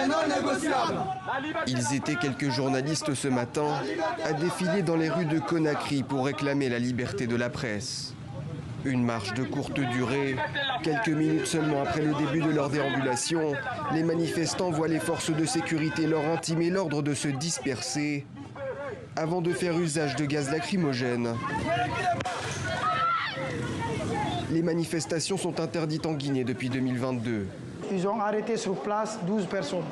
est non négociable. Ils étaient quelques journalistes ce matin à défiler dans les rues de Conakry pour réclamer la liberté de la presse. Une marche de courte durée. Quelques minutes seulement après le début de leur déambulation, les manifestants voient les forces de sécurité leur intimer l'ordre de se disperser avant de faire usage de gaz lacrymogène. Les manifestations sont interdites en Guinée depuis 2022. Ils ont arrêté sur place 12 personnes.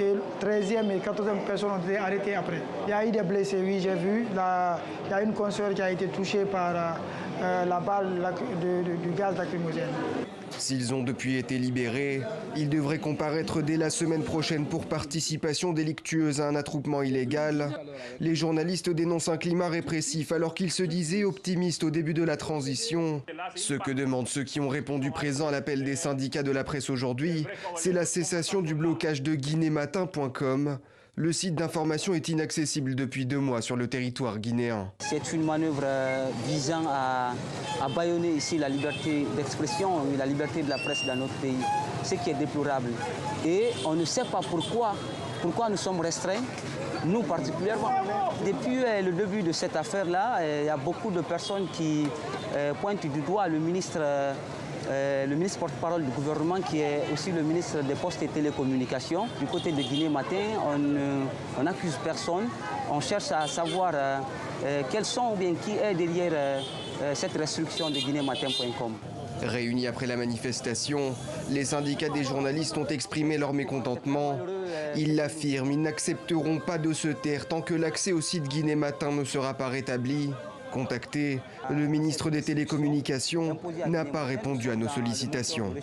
Et 13e et 14e personne ont été arrêtées après. Il y a eu des blessés, oui, j'ai vu. Il y a une consoeur qui a été touchée par la balle du gaz lacrymogène. S'ils ont depuis été libérés, ils devraient comparaître dès la semaine prochaine pour participation délictueuse à un attroupement illégal. Les journalistes dénoncent un climat répressif alors qu'ils se disaient optimistes au début de la transition. Ce que demandent ceux qui ont répondu présent à l'appel des syndicats de la presse aujourd'hui, c'est la cessation du blocage de guinématin.com. Le site d'information est inaccessible depuis 2 mois sur le territoire guinéen. C'est une manœuvre visant à bâillonner ici la liberté d'expression et la liberté de la presse dans notre pays, ce qui est déplorable. Et on ne sait pas pourquoi nous sommes restreints, nous particulièrement. Depuis le début de cette affaire-là, il y a beaucoup de personnes qui pointent du doigt le ministre porte-parole du gouvernement qui est aussi le ministre des Postes et Télécommunications. Du côté de Guinée Matin, on n'accuse personne. On cherche à savoir quels sont ou bien qui est derrière cette restriction de guinématin.com. Réunis après la manifestation, les syndicats des journalistes ont exprimé leur mécontentement. Ils l'affirment, ils n'accepteront pas de se taire tant que l'accès au site Guinée Matin ne sera pas rétabli. Contacté, le ministre des Télécommunications n'a pas répondu à nos sollicitations.